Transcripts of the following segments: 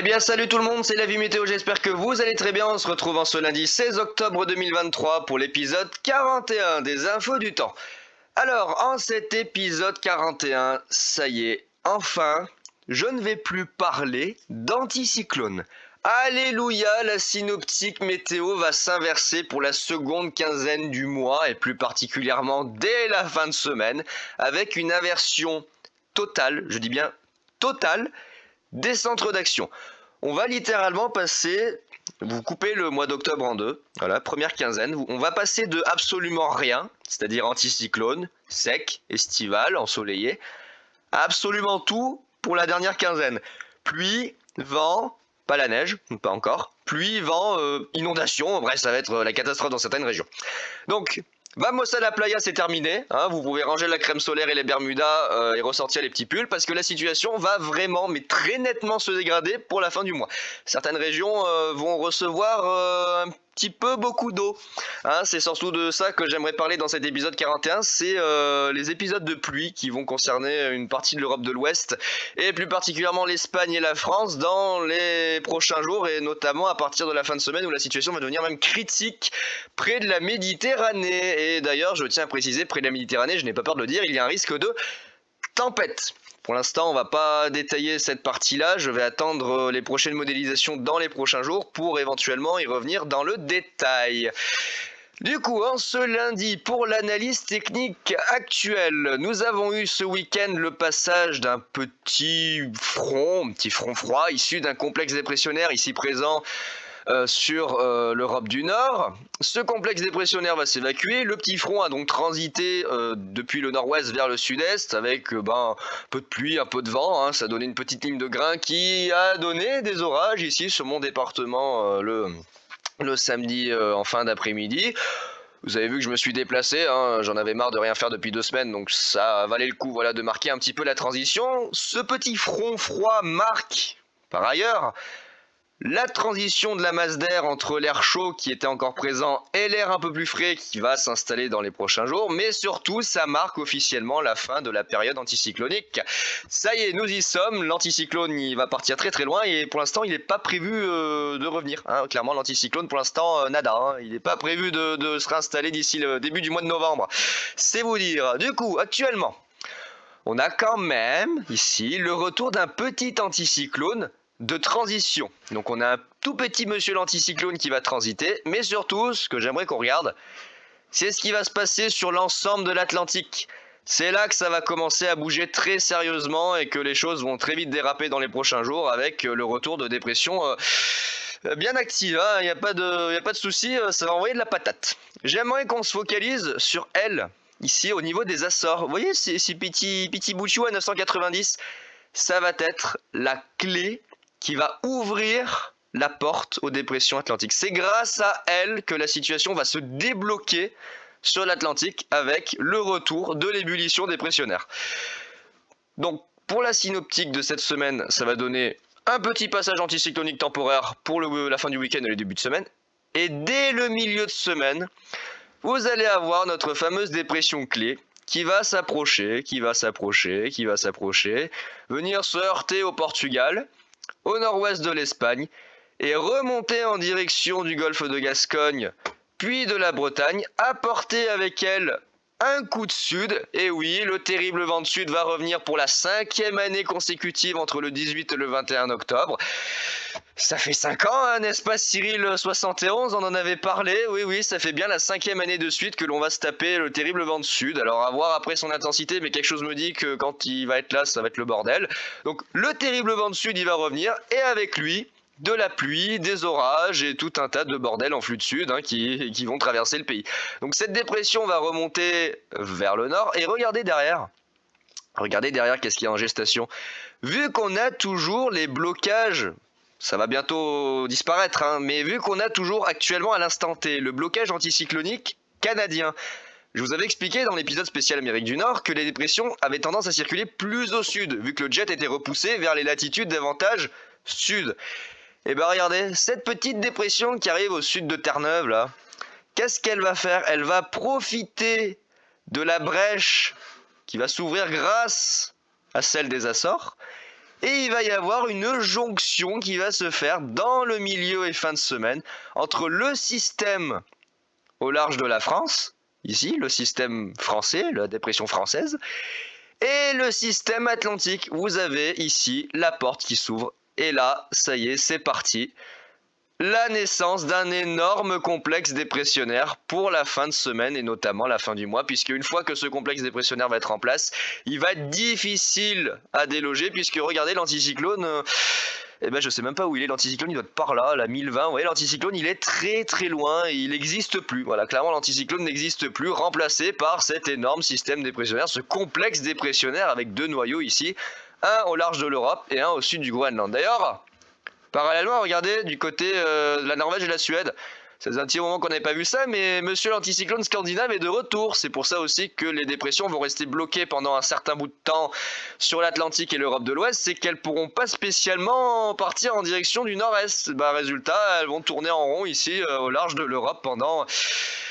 Eh bien salut tout le monde, c'est la vie météo, j'espère que vous allez très bien. On se retrouve en ce lundi 16 octobre 2023 pour l'épisode 41 des infos du temps. Alors en cet épisode 41, ça y est, enfin, je ne vais plus parler d'anticyclone. Alléluia, la synoptique météo va s'inverser pour la seconde quinzaine du mois et plus particulièrement dès la fin de semaine avec une inversion totale, je dis bien totale, des centres d'action. On va littéralement passer, vous coupez le mois d'octobre en deux, voilà, première quinzaine, on va passer de absolument rien, c'est-à-dire anticyclone, sec, estival, ensoleillé, à absolument tout pour la dernière quinzaine. Pluie, vent, pas la neige, pas encore, pluie, vent, inondation, bref, ça va être la catastrophe dans certaines régions. Donc, vamos a la playa, c'est terminé, hein, vous pouvez ranger la crème solaire et les bermudas et ressortir les petits pulls parce que la situation va vraiment, mais très nettement se dégrader pour la fin du mois. Certaines régions vont recevoir un petit peu beaucoup d'eau, hein, c'est surtout de ça que j'aimerais parler dans cet épisode 41, c'est les épisodes de pluie qui vont concerner une partie de l'Europe de l'Ouest et plus particulièrement l'Espagne et la France dans les prochains jours et notamment à partir de la fin de semaine où la situation va devenir même critique près de la Méditerranée. Et d'ailleurs, je tiens à préciser, près de la Méditerranée, je n'ai pas peur de le dire, il y a un risque de tempête. Pour l'instant, on va pas détailler cette partie-là, je vais attendre les prochaines modélisations dans les prochains jours pour éventuellement y revenir dans le détail. Du coup, en ce lundi, pour l'analyse technique actuelle, nous avons eu ce week-end le passage d'un petit front froid issu d'un complexe dépressionnaire ici présent sur l'Europe du Nord. Ce complexe dépressionnaire va s'évacuer. Le petit front a donc transité depuis le nord-ouest vers le sud-est avec un peu de pluie, un peu de vent. Hein. Ça a donné une petite ligne de grain qui a donné des orages ici sur mon département le samedi en fin d'après-midi. Vous avez vu que je me suis déplacé, hein, j'en avais marre de rien faire depuis 2 semaines, donc ça valait le coup voilà, de marquer un petit peu la transition. Ce petit front froid marque, par ailleurs, la transition de la masse d'air entre l'air chaud qui était encore présent et l'air un peu plus frais qui va s'installer dans les prochains jours, mais surtout ça marque officiellement la fin de la période anticyclonique. Ça y est, nous y sommes, l'anticyclone il va partir très très loin et pour l'instant il n'est pas prévu de revenir. Hein. Clairement l'anticyclone pour l'instant nada, hein. Il n'est pas prévu de se réinstaller d'ici le début du mois de novembre. C'est vous dire. Du coup, actuellement, on a quand même ici le retour d'un petit anticyclone de transition. Donc on a un tout petit monsieur l'anticyclone qui va transiter, mais surtout, ce que j'aimerais qu'on regarde, c'est ce qui va se passer sur l'ensemble de l'Atlantique. C'est là que ça va commencer à bouger très sérieusement et que les choses vont très vite déraper dans les prochains jours avec le retour de dépression bien active. Hein. Il n'y a pas de souci, ça va envoyer de la patate. J'aimerais qu'on se focalise sur elle, ici au niveau des Açores. Vous voyez ces petits bouts à 990, ça va être la clé qui va ouvrir la porte aux dépressions atlantiques. C'est grâce à elle que la situation va se débloquer sur l'Atlantique avec le retour de l'ébullition dépressionnaire. Donc pour la synoptique de cette semaine, ça va donner un petit passage anticyclonique temporaire pour la fin du week-end et le début de semaine. Et dès le milieu de semaine, vous allez avoir notre fameuse dépression clé qui va s'approcher, venir se heurter au Portugal, au nord-ouest de l'Espagne et remonter en direction du golfe de Gascogne puis de la Bretagne, apporter avec elle un coup de sud. Et oui, le terrible vent de sud va revenir pour la 5e année consécutive entre le 18 et le 21 octobre. Ça fait 5 ans, hein, n'est-ce pas Cyril 71, on en avait parlé, oui, ça fait bien la 5e année de suite que l'on va se taper le terrible vent de sud. Alors à voir après son intensité, mais quelque chose me dit que quand il va être là, ça va être le bordel. Donc le terrible vent de sud, il va revenir, et avec lui, de la pluie, des orages et tout un tas de bordel en flux de sud hein, qui vont traverser le pays. Donc cette dépression va remonter vers le nord, et regardez derrière qu'est-ce qu'il y a en gestation. Vu qu'on a toujours les blocages, ça va bientôt disparaître, hein, mais vu qu'on a toujours actuellement à l'instant T le blocage anticyclonique canadien, je vous avais expliqué dans l'épisode spécial Amérique du Nord que les dépressions avaient tendance à circuler plus au sud, vu que le jet était repoussé vers les latitudes davantage sud. Et ben regardez, cette petite dépression qui arrive au sud de Terre-Neuve là, qu'est-ce qu'elle va faire? Elle va profiter de la brèche qui va s'ouvrir grâce à celle des Açores, Et il va y avoir une jonction qui va se faire dans le milieu et fin de semaine entre le système au large de la France, ici, le système français, la dépression française, et le système atlantique. Vous avez ici la porte qui s'ouvre. Et là, ça y est, c'est parti. La naissance d'un énorme complexe dépressionnaire pour la fin de semaine et notamment la fin du mois, puisque une fois que ce complexe dépressionnaire va être en place, il va être difficile à déloger, puisque regardez l'anticyclone, je sais même pas où il est, l'anticyclone, il doit être par là, la 1020, vous voyez, l'anticyclone il est très très loin et il n'existe plus, voilà, clairement l'anticyclone n'existe plus, remplacé par cet énorme système dépressionnaire, ce complexe dépressionnaire avec deux noyaux ici, un au large de l'Europe et un au sud du Groenland. D'ailleurs, parallèlement, regardez du côté de la Norvège et la Suède. Ça faisait un petit moment qu'on n'avait pas vu ça, mais monsieur l'anticyclone scandinave est de retour. C'est pour ça aussi que les dépressions vont rester bloquées pendant un certain bout de temps sur l'Atlantique et l'Europe de l'Ouest. C'est qu'elles pourront pas spécialement partir en direction du nord-est. Résultat, elles vont tourner en rond ici au large de l'Europe pendant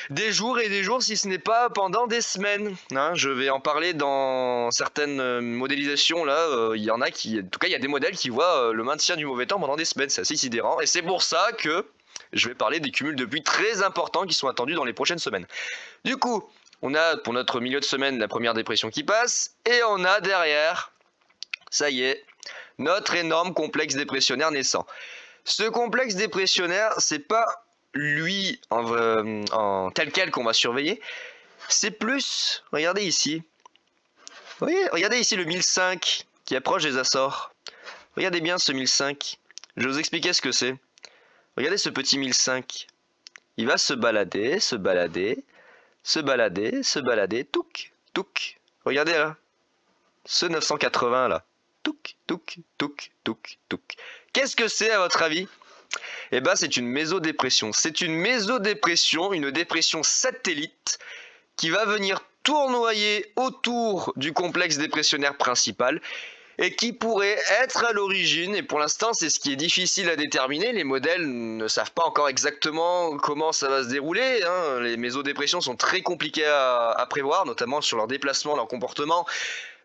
des jours et des jours, si ce n'est pas pendant des semaines. Hein, je vais en parler dans certaines modélisations. Là, il y en a qui, en tout cas, il y a des modèles qui voient le maintien du mauvais temps pendant des semaines. C'est assez sidérant. Et c'est pour ça que je vais parler des cumuls de pluie très importants qui sont attendus dans les prochaines semaines. Du coup, on a pour notre milieu de semaine la première dépression qui passe, et on a derrière, ça y est, notre énorme complexe dépressionnaire naissant. Ce complexe dépressionnaire, c'est pas lui en tel quel qu'on va surveiller, c'est plus, regardez ici, vous voyez, regardez ici le 1005 qui approche des Açores. Regardez bien ce 1005, je vais vous expliquer ce que c'est. Regardez ce petit 1005. Il va se balader, se balader, se balader, se balader, touc, touc. Regardez là. Ce 980 là. Touc, touc, touc, touc, touc. Qu'est-ce que c'est à votre avis? Eh ben c'est une mésodépression. C'est une mésodépression, une dépression satellite qui va venir tournoyer autour du complexe dépressionnaire principal et qui pourrait être à l'origine, et pour l'instant c'est ce qui est difficile à déterminer, les modèles ne savent pas encore exactement comment ça va se dérouler, hein. Les mésodépressions sont très compliquées à prévoir, notamment sur leur déplacement, leur comportement,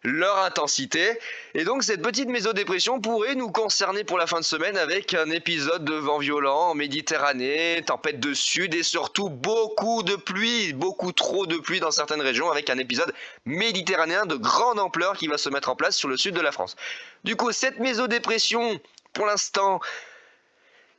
leur intensité, et donc cette petite mésodépression pourrait nous concerner pour la fin de semaine avec un épisode de vent violent en Méditerranée, tempête de sud et surtout beaucoup de pluie, beaucoup trop de pluie dans certaines régions, avec un épisode méditerranéen de grande ampleur qui va se mettre en place sur le sud de la France. Du coup, cette mésodépression, pour l'instant,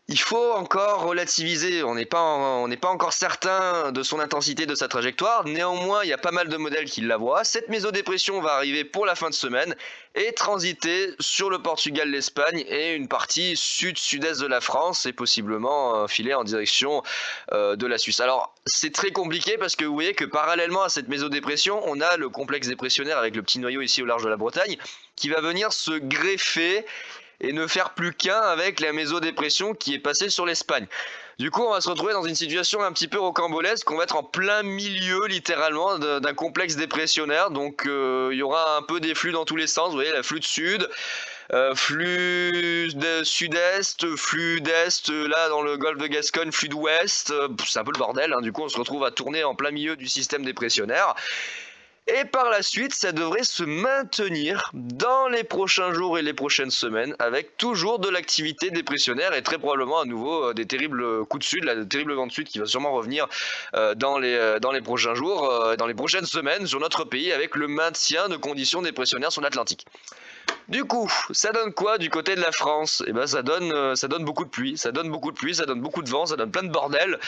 il faut encore relativiser, on n'est pas encore certain de son intensité, de sa trajectoire, néanmoins il y a pas mal de modèles qui la voient. Cette mésodépression va arriver pour la fin de semaine et transiter sur le Portugal, l'Espagne et une partie sud-sud-est de la France et possiblement filer en direction de la Suisse. Alors c'est très compliqué parce que vous voyez que parallèlement à cette mésodépression, on a le complexe dépressionnaire avec le petit noyau ici au large de la Bretagne qui va venir se greffer et ne faire plus qu'un avec la mésodépression qui est passée sur l'Espagne. Du coup, on va se retrouver dans une situation un petit peu rocambolesque, on va être en plein milieu littéralement d'un complexe dépressionnaire, donc il y aura un peu des flux dans tous les sens, vous voyez, la flux de sud, flux de sud-est, flux d'est, là dans le golfe de Gascogne, flux d'ouest, c'est un peu le bordel, hein. Du coup on se retrouve à tourner en plein milieu du système dépressionnaire. Et par la suite, ça devrait se maintenir dans les prochains jours et les prochaines semaines avec toujours de l'activité dépressionnaire et très probablement à nouveau des terribles coups de sud, là, des terribles vents de sud qui va sûrement revenir dans les prochains jours, dans les prochaines semaines sur notre pays avec le maintien de conditions dépressionnaires sur l'Atlantique. Du coup, ça donne quoi du côté de la France? Eh ben ça donne beaucoup de pluie, ça donne beaucoup de pluie, ça donne beaucoup de vent, ça donne plein de bordel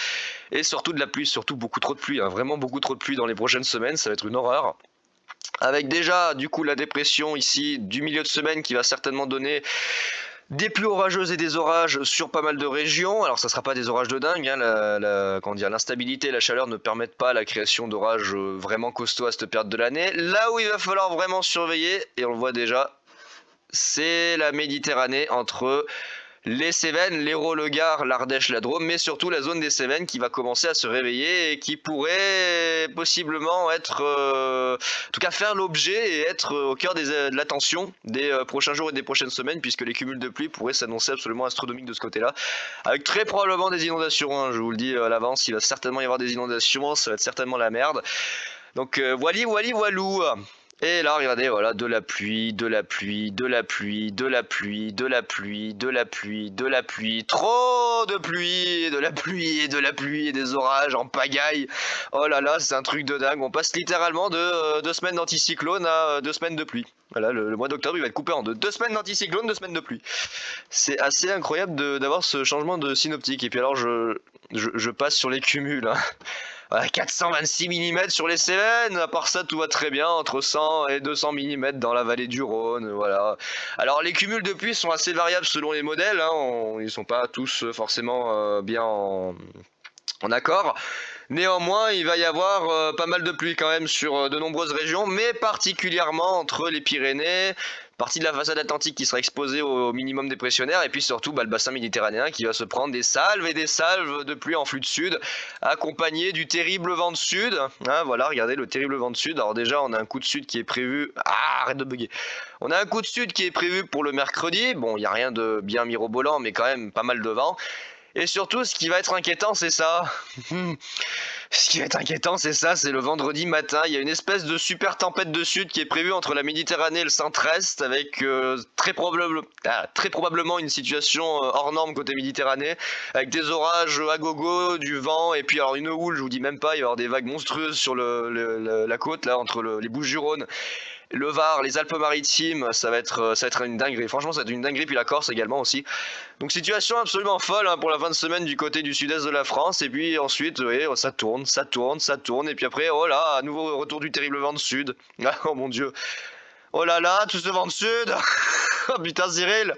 et surtout de la pluie, surtout beaucoup trop de pluie, hein, vraiment beaucoup trop de pluie dans les prochaines semaines, ça va être une horreur. Avec déjà du coup la dépression ici du milieu de semaine qui va certainement donner des pluies orageuses et des orages sur pas mal de régions. Alors ça sera pas des orages de dingue, hein, l'instabilité et la chaleur ne permettent pas la création d'orages vraiment costauds à cette période de l'année. Là où il va falloir vraiment surveiller, et on le voit déjà, c'est la Méditerranée entre les Cévennes, l'Hérault, le Gard, l'Ardèche, la Drôme, mais surtout la zone des Cévennes qui va commencer à se réveiller et qui pourrait possiblement être, en tout cas faire l'objet et être au cœur de l'attention des prochains jours et des prochaines semaines, puisque les cumuls de pluie pourraient s'annoncer absolument astronomiques de ce côté-là, avec très probablement des inondations, hein, je vous le dis à l'avance, il va certainement y avoir des inondations, ça va être certainement la merde. Donc voilou. Et là, regardez, voilà, de la pluie, de la pluie, de la pluie, de la pluie, de la pluie, de la pluie, de la pluie, trop de pluie, de la pluie, et de la pluie, et des orages en pagaille. Oh là là, c'est un truc de dingue. On passe littéralement de 2 semaines d'anticyclone à 2 semaines de pluie. Voilà, le mois d'octobre, il va être coupé en deux. 2 semaines d'anticyclone, 2 semaines de pluie. C'est assez incroyable d'avoir ce changement de synoptique. Et puis alors, je passe sur les cumuls, hein. 426 mm sur les Cévennes, à part ça tout va très bien, entre 100 et 200 mm dans la vallée du Rhône, voilà. Alors les cumuls de pluie sont assez variables selon les modèles, hein, ils sont pas tous forcément bien en accord. Néanmoins, il va y avoir pas mal de pluie quand même sur de nombreuses régions, mais particulièrement entre les Pyrénées, partie de la façade atlantique qui sera exposée au minimum dépressionnaire, et puis surtout le bassin méditerranéen qui va se prendre des salves et des salves de pluie en flux de sud, accompagné du terrible vent de sud. Hein, voilà, regardez le terrible vent de sud. Alors déjà, on a un coup de sud qui est prévu... Ah, arrête de bugger. On a un coup de sud qui est prévu pour le mercredi. Bon, il n'y a rien de bien mirobolant, mais quand même pas mal de vent. Et surtout, ce qui va être inquiétant, c'est ça. Ce qui va être inquiétant, c'est ça, c'est le vendredi matin. Il y a une espèce de super tempête de sud qui est prévue entre la Méditerranée et le centre-est, avec très probablement une situation hors norme côté Méditerranée, avec des orages à gogo, du vent, et puis alors une houle, je vous dis même pas, il va y avoir des vagues monstrueuses sur la côte, là, entre les Bouches-du-Rhône, le Var, les Alpes-Maritimes, ça va être une dinguerie. Franchement, ça va être une dinguerie, puis la Corse également aussi. Donc situation absolument folle hein, pour la fin de semaine du côté du sud-est de la France. Et puis ensuite, oui, ça tourne. Et puis après, oh là, à nouveau retour du terrible vent de sud. Oh mon dieu. Oh là là, tout ce vent de sud. Oh putain, Cyril.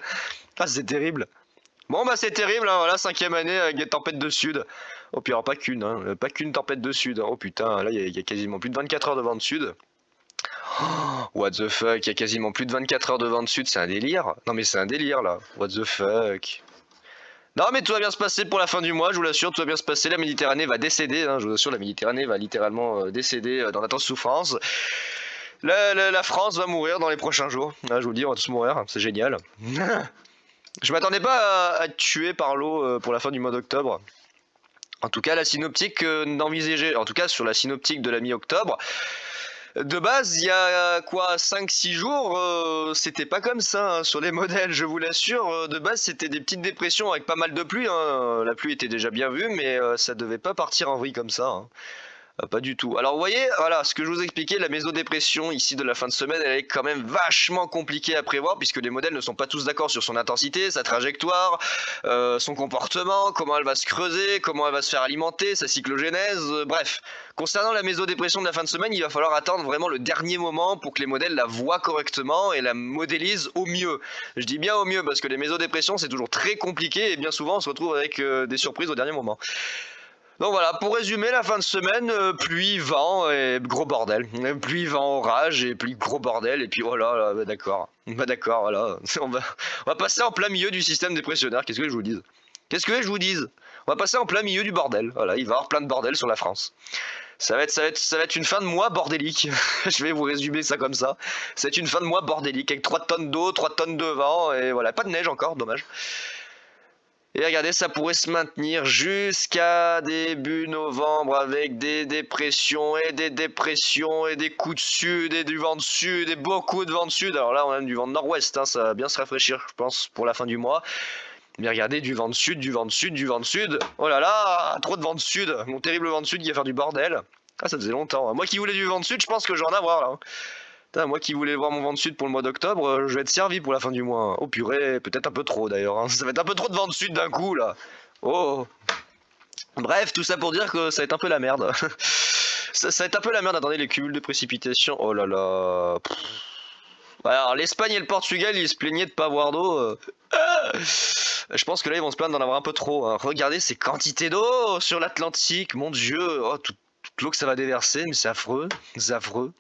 Ah, c'est terrible. Bon, bah c'est terrible, hein, voilà, 5e année avec des tempêtes de sud. Oh, puis alors pas qu'une, hein, pas qu'une tempête de sud. Hein. Oh putain, là, il y a quasiment plus de 24 heures de vent de sud. What the fuck, il y a quasiment plus de 24 heures de vent de sud, c'est un délire. Non mais c'est un délire là, what the fuck. Non mais tout va bien se passer pour la fin du mois, je vous l'assure, tout va bien se passer, la Méditerranée va décéder, hein, je vous assure, la Méditerranée va littéralement décéder dans d'intenses souffrances. La France va mourir dans les prochains jours, je vous le dis, on va tous mourir, c'est génial. Je m'attendais pas à être tué par l'eau pour la fin du mois d'octobre. En tout cas, la synoptique n'envisageait, en tout cas sur la synoptique de la mi-octobre, de base, il y a quoi, 5-6 jours, c'était pas comme ça hein, sur les modèles, je vous l'assure. De base, c'était des petites dépressions avec pas mal de pluie. Hein. La pluie était déjà bien vue, mais ça devait pas partir en vrille comme ça. Hein. Pas du tout. Alors vous voyez, voilà, ce que je vous expliquais, la mésodépression ici de la fin de semaine, elle est quand même vachement compliquée à prévoir puisque les modèles ne sont pas tous d'accord sur son intensité, sa trajectoire, son comportement, comment elle va se creuser, comment elle va se faire alimenter, sa cyclogénèse, bref. Concernant la mésodépression de la fin de semaine, il va falloir attendre vraiment le dernier moment pour que les modèles la voient correctement et la modélisent au mieux. Je dis bien au mieux parce que les mésodépressions c'est toujours très compliqué et bien souvent on se retrouve avec des surprises au dernier moment. Donc voilà, pour résumer, la fin de semaine, pluie, vent et gros bordel. Pluie, vent, orage et pluie, gros bordel. Et puis voilà, bah d'accord. Bah d'accord, voilà. On va passer en plein milieu du système dépressionnaire. Qu'est-ce que je vous dise? Qu'est-ce que je vous dise? On va passer en plein milieu du bordel. Voilà, il va y avoir plein de bordel sur la France. Ça va être une fin de mois bordélique. Je vais vous résumer ça comme ça. Ça va être une fin de mois bordélique avec 3 tonnes d'eau, 3 tonnes de vent et voilà, pas de neige encore, dommage. Et regardez, ça pourrait se maintenir jusqu'à début novembre avec des dépressions et des coups de sud et du vent de sud et beaucoup de vent de sud. Alors là, on a du vent de nord-ouest, hein, ça va bien se rafraîchir, je pense, pour la fin du mois. Mais regardez, du vent de sud, du vent de sud, du vent de sud. Oh là là, trop de vent de sud. Mon terrible vent de sud qui va faire du bordel. Ah, ça faisait longtemps. Moi qui voulais du vent de sud, je pense que je vais en avoir là. Putain, moi qui voulais voir mon vent de sud pour le mois d'octobre, je vais être servi pour la fin du mois. Oh purée, peut-être un peu trop d'ailleurs. Hein. Ça va être un peu trop de vent de sud d'un coup là. Oh. Bref, tout ça pour dire que ça va être un peu la merde. ça va être un peu la merde. Attendez, les cumuls de précipitations. Oh là là. Alors l'Espagne et le Portugal, ils se plaignaient de pas avoir d'eau. Je pense que là ils vont se plaindre d'en avoir un peu trop. Hein. Regardez ces quantités d'eau sur l'Atlantique. Mon Dieu. Oh, toute l'eau que ça va déverser, mais c'est affreux. C'est affreux.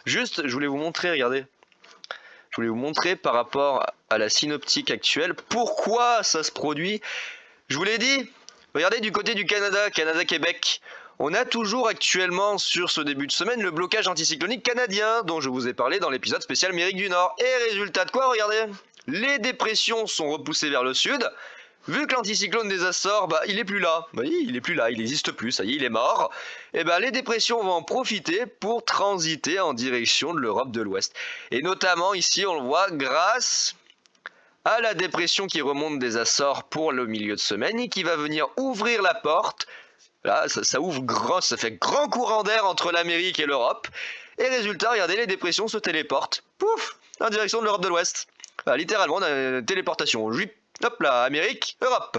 Juste, je voulais vous montrer, regardez. Je voulais vous montrer par rapport à la synoptique actuelle, pourquoi ça se produit. Je vous l'ai dit, regardez du côté du Canada, Canada-Québec. On a toujours actuellement sur ce début de semaine le blocage anticyclonique canadien dont je vous ai parlé dans l'épisode spécial Amérique du Nord. Et résultat de quoi, regardez, les dépressions sont repoussées vers le sud, Vu que l'anticyclone des Açores, bah, il est plus là. Bah, oui, il est plus là, il n'existe plus, ça y est, il est mort. Et ben, les dépressions vont en profiter pour transiter en direction de l'Europe de l'Ouest. Et notamment ici, on le voit grâce à la dépression qui remonte des Açores pour le milieu de semaine et qui va venir ouvrir la porte. Là, ça ouvre grand, ça fait grand courant d'air entre l'Amérique et l'Europe. Et résultat, regardez, les dépressions se téléportent, pouf, en direction de l'Europe de l'Ouest. Voilà, littéralement, on a une téléportation. Hop là, Amérique, Europe.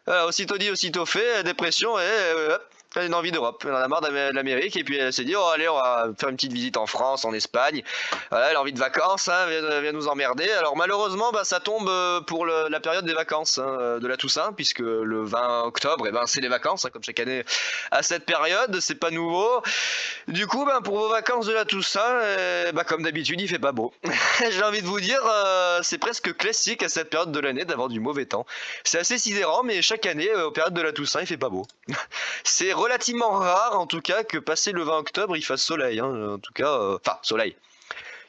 Voilà, aussitôt dit, aussitôt fait, dépression et hop, elle a une envie d'Europe. Elle en a marre de l'Amérique et puis elle s'est dit, oh allez, on va faire une petite visite en France, en Espagne. Voilà, elle a envie de vacances, hein, vient nous emmerder. Alors malheureusement, bah, ça tombe pour la période des vacances hein, de la Toussaint, puisque le 20 octobre, eh ben, c'est les vacances, hein, comme chaque année à cette période, c'est pas nouveau. Du coup, ben, pour vos vacances de la Toussaint, ben, comme d'habitude, il fait pas beau. J'ai envie de vous dire, c'est presque classique à cette période de l'année d'avoir du mauvais temps. C'est assez sidérant, mais chaque année, aux périodes de la Toussaint, il fait pas beau. C'est relativement rare, en tout cas, que passé le 20 octobre, il fasse soleil. Hein. En tout cas, enfin, soleil.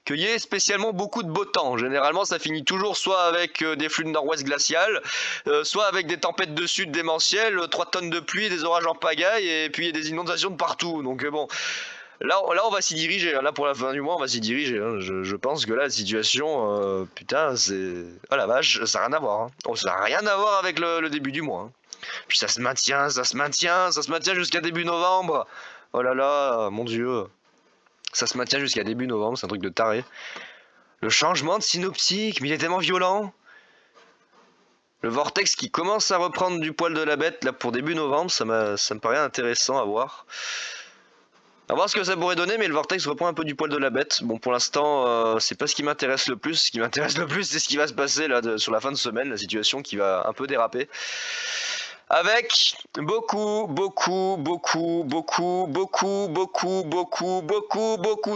Qu'il y ait spécialement beaucoup de beau temps. Généralement, ça finit toujours soit avec des flux de nord-ouest glaciales, soit avec des tempêtes de sud démentielles, 3 tonnes de pluie, des orages en pagaille, et puis des inondations de partout. Donc bon, là on va s'y diriger. Là, pour la fin du mois, on va s'y diriger. Hein. Je pense que là, la situation, putain, c'est... Oh la vache, ça n'a rien à voir. Hein. Oh, ça n'a rien à voir avec le début du mois. Hein. Puis ça se maintient jusqu'à début novembre. Oh là là, mon Dieu. Ça se maintient jusqu'à début novembre, c'est un truc de taré. Le changement de synoptique, mais il est tellement violent. Le vortex qui commence à reprendre du poil de la bête là pour début novembre, ça me paraît intéressant à voir. À voir ce que ça pourrait donner, mais le vortex reprend un peu du poil de la bête. Bon, pour l'instant, c'est pas ce qui m'intéresse le plus. Ce qui m'intéresse le plus, c'est ce qui va se passer là sur la fin de semaine, la situation qui va un peu déraper. Avec beaucoup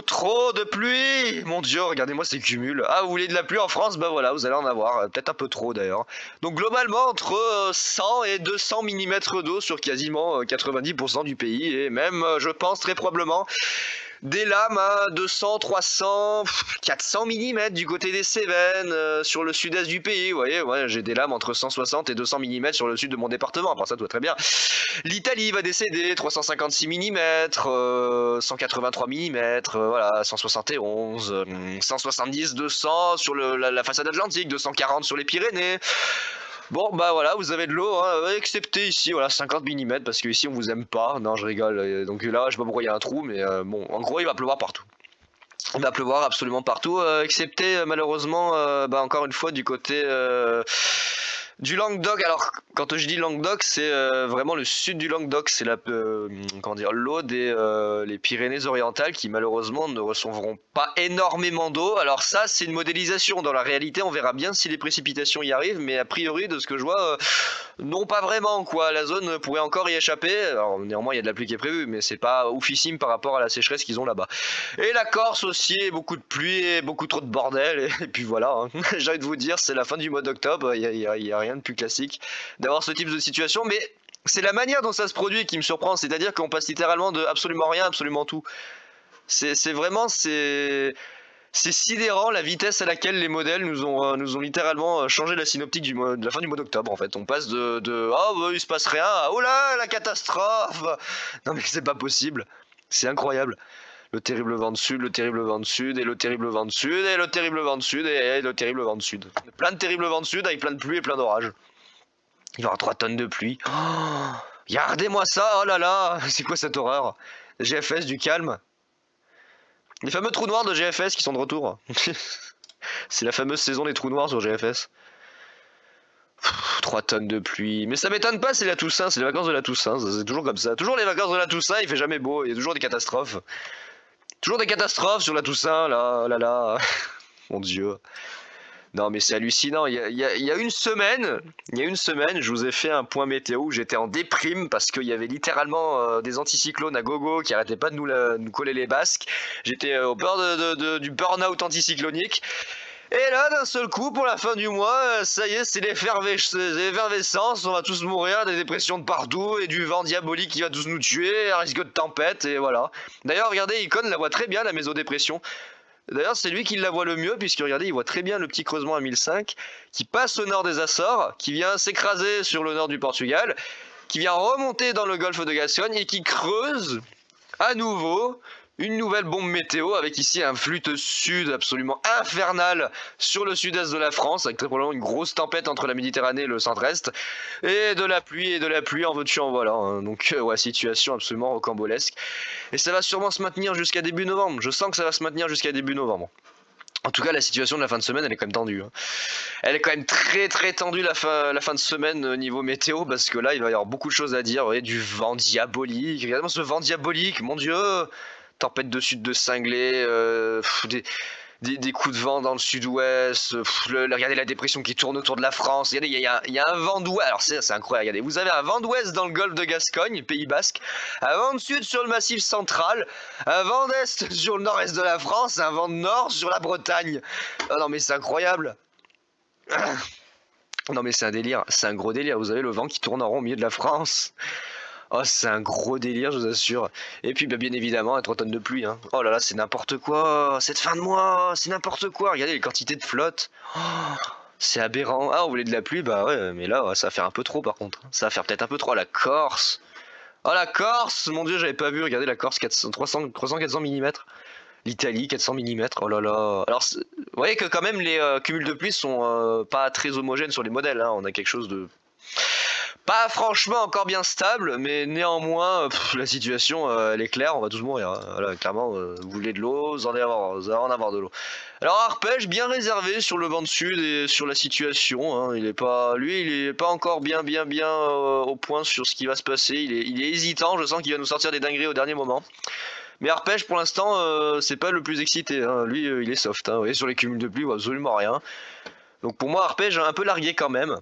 trop de pluie. Mon Dieu, regardez-moi ces cumuls. Ah, vous voulez de la pluie en France? Bah voilà, vous allez en avoir, peut-être un peu trop d'ailleurs. Donc globalement, entre 100 et 200 mm d'eau sur quasiment 90% du pays. Et même, je pense très probablement, des lames à 200, 300, 400 mm du côté des Cévennes, sur le sud-est du pays. Vous voyez, ouais, j'ai des lames entre 160 et 200 mm sur le sud de mon département. Après ça, tout va très bien. L'Italie va décéder, 356 mm, 183 mm, voilà, 171, 170, 200 sur la façade atlantique, 240 sur les Pyrénées. Bon bah voilà, vous avez de l'eau, hein, excepté ici, voilà, 50 mm, parce que ici on vous aime pas. Non, je rigole, donc là, je sais pas pourquoi il y a un trou, mais bon, en gros, il va pleuvoir partout. Il va pleuvoir absolument partout, excepté malheureusement, bah, encore une fois, du côté du Languedoc. Alors, quand je dis Languedoc, c'est vraiment le sud du Languedoc, c'est comment dire, l'eau des les Pyrénées-Orientales qui malheureusement ne recevront pas énormément d'eau. Alors ça, c'est une modélisation. Dans la réalité, on verra bien si les précipitations y arrivent, mais a priori, de ce que je vois, non, pas vraiment quoi. La zone pourrait encore y échapper. Alors néanmoins, il y a de la pluie qui est prévue, mais c'est pas oufissime par rapport à la sécheresse qu'ils ont là-bas. Et la Corse aussi, beaucoup de pluie, et beaucoup trop de bordel, et puis voilà. Hein. J'ai envie de vous dire, c'est la fin du mois d'octobre. Il y a rien de plus classique d'avoir ce type de situation, mais c'est la manière dont ça se produit qui me surprend, c'est-à-dire qu'on passe littéralement de absolument rien à absolument tout. C'est vraiment, c'est sidérant la vitesse à laquelle les modèles nous ont littéralement changé la synoptique de la fin du mois d'octobre en fait. On passe de oh bah, il se passe rien à oh là la catastrophe. Non mais c'est pas possible, c'est incroyable. Le terrible vent de sud, le terrible vent de sud, et le terrible vent de sud, et le terrible vent de sud, et le terrible vent de sud. Plein de terribles vents de sud avec plein de pluie et plein d'orages. Il y aura 3 tonnes de pluie. Oh, regardez-moi ça, oh là là, c'est quoi cette horreur? GFS du calme. Les fameux trous noirs de GFS qui sont de retour. C'est la fameuse saison des trous noirs sur GFS. 3 tonnes de pluie. Mais ça m'étonne pas, c'est la Toussaint, c'est les vacances de la Toussaint, c'est toujours comme ça. Toujours les vacances de la Toussaint, il fait jamais beau, il y a toujours des catastrophes. Toujours des catastrophes sur la Toussaint, là, oh là là. Mon Dieu. Non mais c'est hallucinant, il y a une semaine, je vous ai fait un point météo où j'étais en déprime parce qu'il y avait littéralement des anticyclones à gogo qui arrêtaient pas de nous coller les basques. J'étais au bord du burn-out anticyclonique. Et là, d'un seul coup, pour la fin du mois, ça y est, c'est l'effervescence, on va tous mourir, des dépressions de partout, et du vent diabolique qui va tous nous tuer, un risque de tempête, et voilà. D'ailleurs, regardez, Icon la voit très bien, la mésodépression. D'ailleurs, c'est lui qui la voit le mieux, puisque regardez, il voit très bien le petit creusement à 1005 qui passe au nord des Açores, qui vient s'écraser sur le nord du Portugal, qui vient remonter dans le golfe de Gascogne et qui creuse à nouveau une nouvelle bombe météo avec ici un flux sud absolument infernal sur le sud-est de la France, avec très probablement une grosse tempête entre la Méditerranée et le centre-est, et de la pluie en veux-tu en voilà, hein. Donc ouais, situation absolument rocambolesque, et ça va sûrement se maintenir jusqu'à début novembre. Je sens que ça va se maintenir jusqu'à début novembre. En tout cas, la situation de la fin de semaine, elle est quand même tendue, hein. Elle est quand même très très tendue la fin de semaine au niveau météo, parce que là, il va y avoir beaucoup de choses à dire. Vous voyez, du vent diabolique. Regardez-moi ce vent diabolique, mon Dieu! Tempête de sud de cinglé, des coups de vent dans le sud-ouest. Regardez la dépression qui tourne autour de la France. Regardez, il y a un vent d'ouest. Alors c'est incroyable. Regardez, vous avez un vent d'ouest dans le golfe de Gascogne, Pays Basque, un vent de sud sur le massif central, un vent d'est sur le nord-est de la France, un vent de nord sur la Bretagne. Oh non mais c'est incroyable. Non mais c'est un délire, c'est un gros délire. Vous avez le vent qui tourne en rond au milieu de la France. Oh, c'est un gros délire, je vous assure. Et puis, bah, bien évidemment, 3 tonnes de pluie, hein. Oh là là, c'est n'importe quoi. Cette fin de mois, c'est n'importe quoi. Regardez les quantités de flotte. Oh, c'est aberrant. Ah, vous voulez de la pluie? Bah ouais, mais là, ça va faire un peu trop par contre. Ça va faire peut-être un peu trop. La Corse. Oh, la Corse! Mon Dieu, j'avais pas vu. Regardez la Corse, 300-400 mm. L'Italie, 400 mm. Oh là là. Alors, vous voyez que quand même, les cumuls de pluie sont pas très homogènes sur les modèles, hein. On a quelque chose de... pas franchement encore bien stable, mais néanmoins, la situation, elle est claire, on va tous mourir, hein. Voilà, clairement, vous voulez de l'eau, vous allez en avoir de l'eau. Alors Arpège, bien réservé sur le vent de sud et sur la situation, hein. Il est pas encore bien au point sur ce qui va se passer, il est hésitant, je sens qu'il va nous sortir des dingueries au dernier moment. Mais Arpège, pour l'instant, c'est pas le plus excité, hein. Lui, il est soft, hein. Vous voyez, sur les cumuls de pluie, il voit absolument rien. Donc pour moi, Arpège, un peu largué quand même.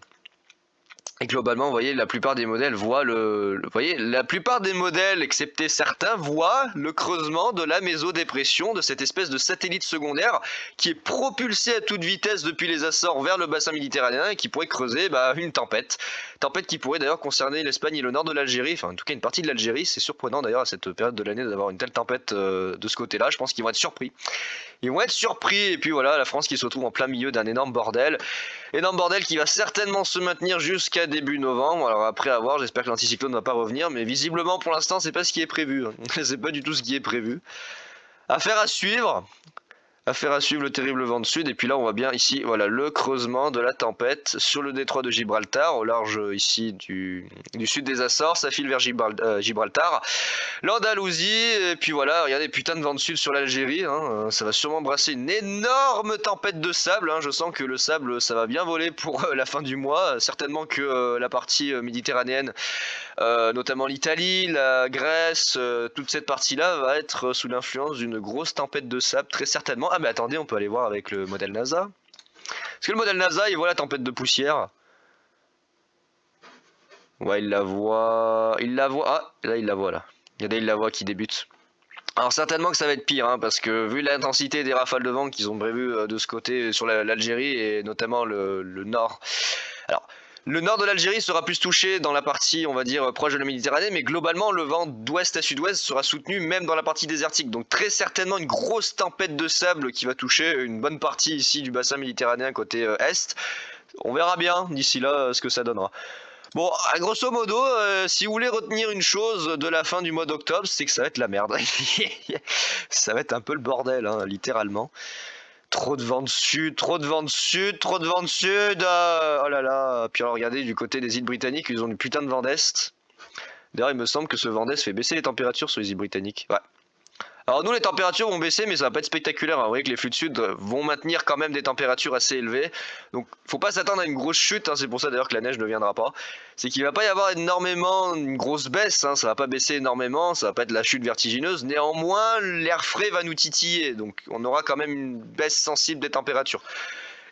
Et globalement, vous voyez, la plupart des modèles voient vous voyez, la plupart des modèles, excepté certains, voient le creusement de la mésodépression, de cette espèce de satellite secondaire qui est propulsé à toute vitesse depuis les Açores vers le bassin méditerranéen et qui pourrait creuser une tempête. Tempête qui pourrait d'ailleurs concerner l'Espagne et le nord de l'Algérie, enfin en tout cas une partie de l'Algérie. C'est surprenant d'ailleurs à cette période de l'année d'avoir une telle tempête de ce côté-là. Je pense qu'ils vont être surpris. Ils vont être surpris, et puis voilà, la France qui se retrouve en plein milieu d'un énorme bordel. Énorme bordel qui va certainement se maintenir jusqu'à début novembre. Alors après à voir, j'espère que l'anticyclone ne va pas revenir, mais visiblement pour l'instant c'est pas ce qui est prévu. C'est pas du tout ce qui est prévu. Affaire à suivre. Affaire à suivre le terrible vent de sud, et puis là on voit bien ici, voilà, le creusement de la tempête sur le détroit de Gibraltar, au large ici du sud des Açores, ça file vers Gibraltar, l'Andalousie, et puis voilà, regardez, putain de vent de sud sur l'Algérie, hein, ça va sûrement brasser une énorme tempête de sable, hein. Je sens que le sable ça va bien voler pour la fin du mois, certainement que la partie méditerranéenne, notamment l'Italie, la Grèce, toute cette partie-là va être sous l'influence d'une grosse tempête de sable, très certainement. Ah mais attendez, on peut aller voir avec le modèle NASA. Est-ce que le modèle NASA, il voit la tempête de poussière? Ouais, il la voit... Ah, là, il la voit, là. Regardez, il la voit qui débute. Alors certainement que ça va être pire, hein, parce que vu l'intensité des rafales de vent qu'ils ont prévues de ce côté sur l'Algérie, et notamment le nord... Alors... Le nord de l'Algérie sera plus touché dans la partie, on va dire, proche de la Méditerranée, mais globalement, le vent d'ouest à sud-ouest sera soutenu même dans la partie désertique. Donc très certainement une grosse tempête de sable qui va toucher une bonne partie ici du bassin méditerranéen côté est. On verra bien d'ici là ce que ça donnera. Bon, grosso modo, si vous voulez retenir une chose de la fin du mois d'octobre, c'est que ça va être la merde. Ça va être un peu le bordel, hein, littéralement. Trop de vent de sud, trop de vent de sud, trop de vent de sud, oh là là. Puis alors regardez, du côté des îles britanniques, ils ont du putain de vent d'est. D'ailleurs, il me semble que ce vent d'est fait baisser les températures sur les îles britanniques. Ouais. Alors nous, les températures vont baisser, mais ça va pas être spectaculaire, hein. Vous voyez que les flux de sud vont maintenir quand même des températures assez élevées. Donc faut pas s'attendre à une grosse chute, hein. C'est pour ça d'ailleurs que la neige ne viendra pas. C'est qu'il va pas y avoir énormément une grosse baisse, hein. Ça va pas baisser énormément, ça va pas être la chute vertigineuse. Néanmoins, l'air frais va nous titiller, donc on aura quand même une baisse sensible des températures.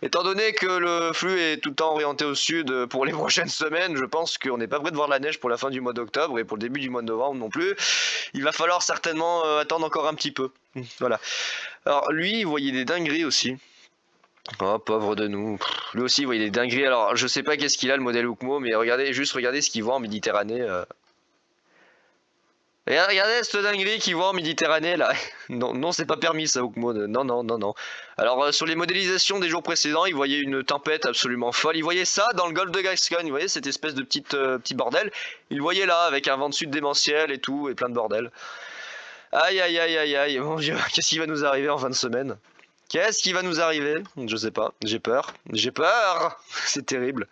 Étant donné que le flux est tout le temps orienté au sud pour les prochaines semaines, je pense qu'on n'est pas prêt de voir la neige pour la fin du mois d'octobre et pour le début du mois de novembre non plus. Il va falloir certainement attendre encore un petit peu. Voilà. Alors lui, il voyait des dingueries aussi. Oh, pauvre de nous. Lui aussi, il voyait des dingueries. Alors, je sais pas qu'est-ce qu'il a, le modèle Ukmo, mais regardez ce qu'il voit en Méditerranée. Et regardez cette dinguerie qui voit en Méditerranée là. Non, non, c'est pas permis ça, Oukmod. Non, non, non, non. Alors sur les modélisations des jours précédents, il voyait une tempête absolument folle. Il voyait ça dans le golfe de Gascogne. Vous voyez cette espèce de petit bordel. Il le voyait là avec un vent de sud démentiel et tout et plein de bordel. Aïe aïe aïe aïe aïe. Mon Dieu, qu'est-ce qui va nous arriver en fin de semaine? Qu'est-ce qui va nous arriver? Je sais pas. J'ai peur. J'ai peur. C'est terrible.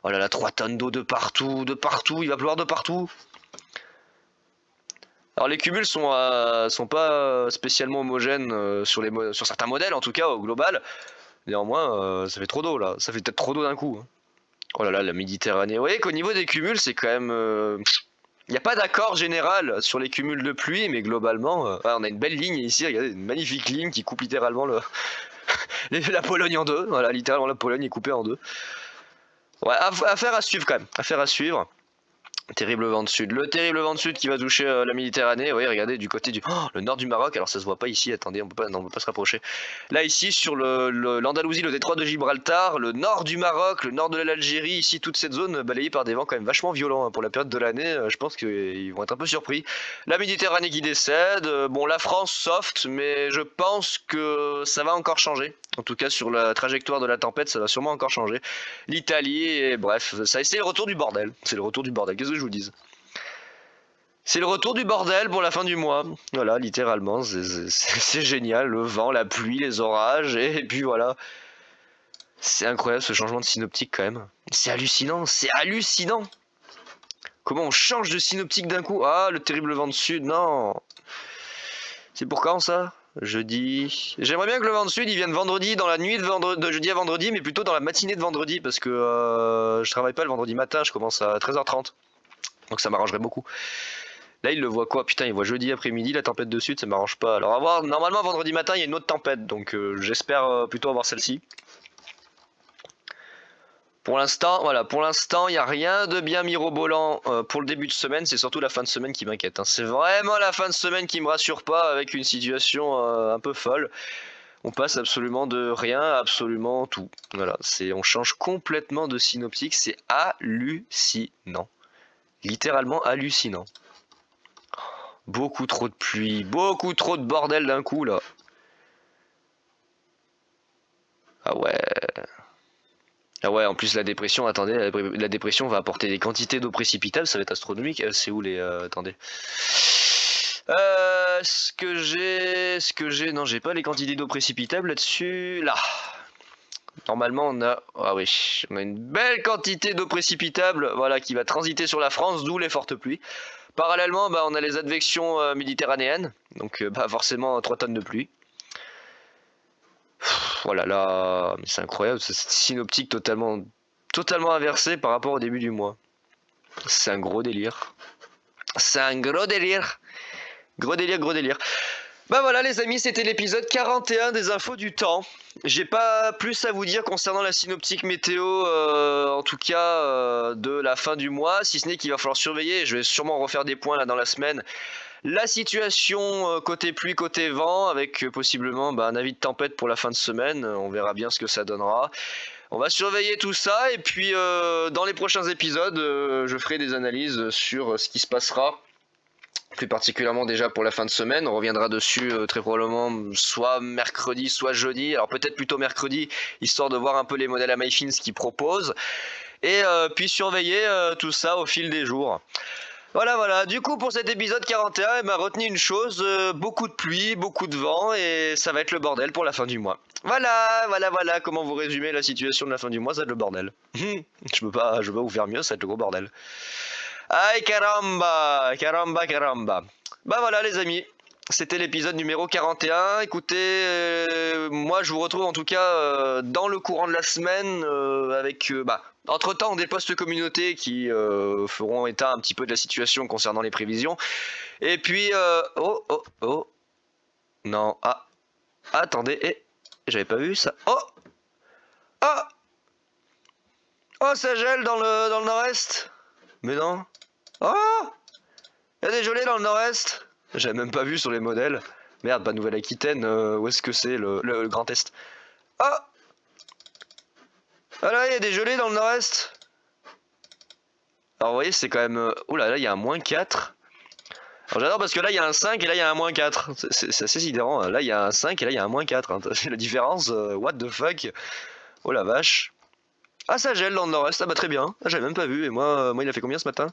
Oh là là, 3 tonnes d'eau de partout, de partout. Il va pleuvoir de partout. Alors les cumuls sont pas spécialement homogènes sur certains modèles en tout cas au global. Néanmoins ça fait trop d'eau là, ça fait peut-être trop d'eau d'un coup. Hein. Oh là là la Méditerranée. Vous voyez qu'au niveau des cumuls c'est quand même... Il n'y a pas d'accord général sur les cumuls de pluie mais globalement ouais, on a une belle ligne ici, regardez une magnifique ligne qui coupe littéralement la Pologne en deux. Voilà littéralement la Pologne est coupée en deux. Ouais affaire à suivre quand même, affaire à suivre. Terrible vent de sud. Le terrible vent de sud qui va toucher la Méditerranée. Oui, regardez du côté du le nord du Maroc. Alors ça se voit pas ici. Attendez, on peut pas se rapprocher. Là ici sur l'Andalousie, le détroit de Gibraltar, le nord du Maroc, le nord de l'Algérie. Ici toute cette zone balayée par des vents quand même vachement violents hein, pour la période de l'année. Je pense qu'ils vont être un peu surpris. La Méditerranée qui décède. Bon, la France soft, mais je pense que ça va encore changer. En tout cas sur la trajectoire de la tempête, ça va sûrement encore changer. L'Italie, et bref, c'est le retour du bordel. C'est le retour du bordel. Qu'est-ce que je vous dise? C'est le retour du bordel pour la fin du mois. Voilà, littéralement, c'est génial. Le vent, la pluie, les orages, et puis voilà. C'est incroyable ce changement de synoptique quand même. C'est hallucinant, c'est hallucinant. Comment on change de synoptique d'un coup? Ah, le terrible vent de sud, non. C'est pour quand ça? Jeudi. J'aimerais bien que le vent de sud il vienne vendredi, dans la nuit de jeudi à vendredi, mais plutôt dans la matinée de vendredi, parce que je travaille pas le vendredi matin, je commence à 13h30. Donc ça m'arrangerait beaucoup. Là il le voit quoi? Putain, il voit jeudi après-midi la tempête de sud, ça m'arrange pas. Alors normalement vendredi matin il y a une autre tempête, donc j'espère plutôt avoir celle-ci. Pour l'instant, voilà, pour l'instant, il n'y a rien de bien mirobolant pour le début de semaine, c'est surtout la fin de semaine qui m'inquiète. Hein. C'est vraiment la fin de semaine qui me rassure pas avec une situation un peu folle. On passe absolument de rien à absolument tout. Voilà, on change complètement de synoptique, c'est hallucinant. Littéralement hallucinant. Beaucoup trop de pluie, beaucoup trop de bordel d'un coup là. Ah ouais. Ah ouais, en plus la dépression, attendez, la dépression va apporter des quantités d'eau précipitable, ça va être astronomique. C'est où les... attendez. Ce que j'ai... Non, j'ai pas les quantités d'eau précipitable là-dessus. Là. Normalement, on a... Ah oui, on a une belle quantité d'eau précipitable, voilà, qui va transiter sur la France, d'où les fortes pluies. Parallèlement, bah, on a les advections méditerranéennes, donc bah, forcément 3 tonnes de pluie. Voilà, là, c'est incroyable, cette synoptique totalement inversée par rapport au début du mois. C'est un gros délire. C'est un gros délire. Gros délire, gros délire. Bah voilà les amis, c'était l'épisode 41 des infos du temps. J'ai pas plus à vous dire concernant la synoptique météo, en tout cas de la fin du mois, si ce n'est qu'il va falloir surveiller, je vais sûrement refaire des points là dans la semaine. La situation côté pluie, côté vent, avec possiblement un avis de tempête pour la fin de semaine, on verra bien ce que ça donnera. On va surveiller tout ça et puis dans les prochains épisodes, je ferai des analyses sur ce qui se passera. Plus particulièrement déjà pour la fin de semaine, on reviendra dessus très probablement soit mercredi, soit jeudi. Alors peut-être plutôt mercredi, histoire de voir un peu les modèles à MyFins qu'ils proposent. Et puis surveiller tout ça au fil des jours. Voilà, du coup pour cet épisode 41, retenez une chose, beaucoup de pluie, beaucoup de vent et ça va être le bordel pour la fin du mois. Voilà, comment vous résumez la situation de la fin du mois, ça va être le bordel. je peux pas vous faire mieux, ça va être le gros bordel. Aïe caramba. Bah voilà les amis, c'était l'épisode numéro 41. Écoutez, moi je vous retrouve en tout cas dans le courant de la semaine avec... entre temps des posts communautés qui feront état un petit peu de la situation concernant les prévisions. Et puis... Oh non, attendez, j'avais pas vu ça. Oh ça gèle dans le nord-est. Mais non. Oh, il y a des gelées dans le nord-est. J'avais même pas vu sur les modèles. Merde, pas Nouvelle-Aquitaine, où est-ce que c'est le Grand Est? Oh, voilà, il y a des gelées dans le nord-est. Alors vous voyez, c'est quand même... Oh là là, il y a un -4. J'adore parce que là il y a un 5 et là il y a un -4. C'est assez sidérant. Là il y a un 5 et là il y a un -4. Hein. La différence, what the fuck. Oh la vache. Ah ça gèle dans le nord-est, ah bah très bien. Ah, j'avais même pas vu. Et moi il a fait combien ce matin?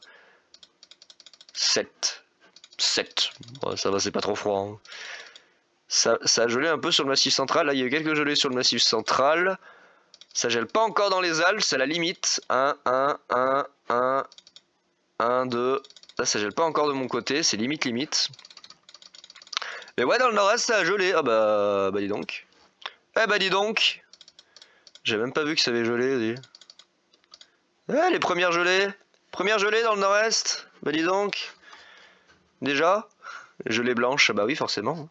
7. 7. Ouais, ça va, c'est pas trop froid. Hein. Ça a gelé un peu sur le massif central. Là il y a eu quelques gelées sur le massif central. Ça gèle pas encore dans les Alpes, c'est la limite. 1, 2. Là ça gèle pas encore de mon côté, c'est limite. Mais ouais, dans le nord-est ça a gelé. Ah bah dis donc. Eh bah dis donc. J'ai même pas vu que ça avait gelé. Dis. Ah, les premières gelées. Première gelée dans le nord-est. Bah dis donc. Déjà. Gelée blanche, bah oui forcément.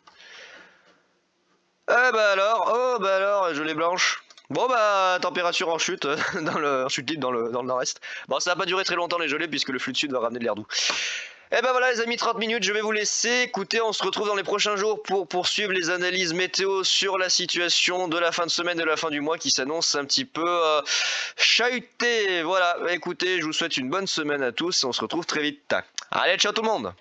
Eh bah alors, oh bah alors, gelée blanche. Bon bah température en chute, en chute libre dans le nord-est. Bon ça va pas durer très longtemps les gelées puisque le flux de sud va ramener de l'air doux. Et ben voilà les amis, 30 minutes, je vais vous laisser. Écoutez, on se retrouve dans les prochains jours pour poursuivre les analyses météo sur la situation de la fin de semaine et de la fin du mois qui s'annonce un petit peu chahutée. Voilà, écoutez, je vous souhaite une bonne semaine à tous et on se retrouve très vite. Allez, ciao tout le monde!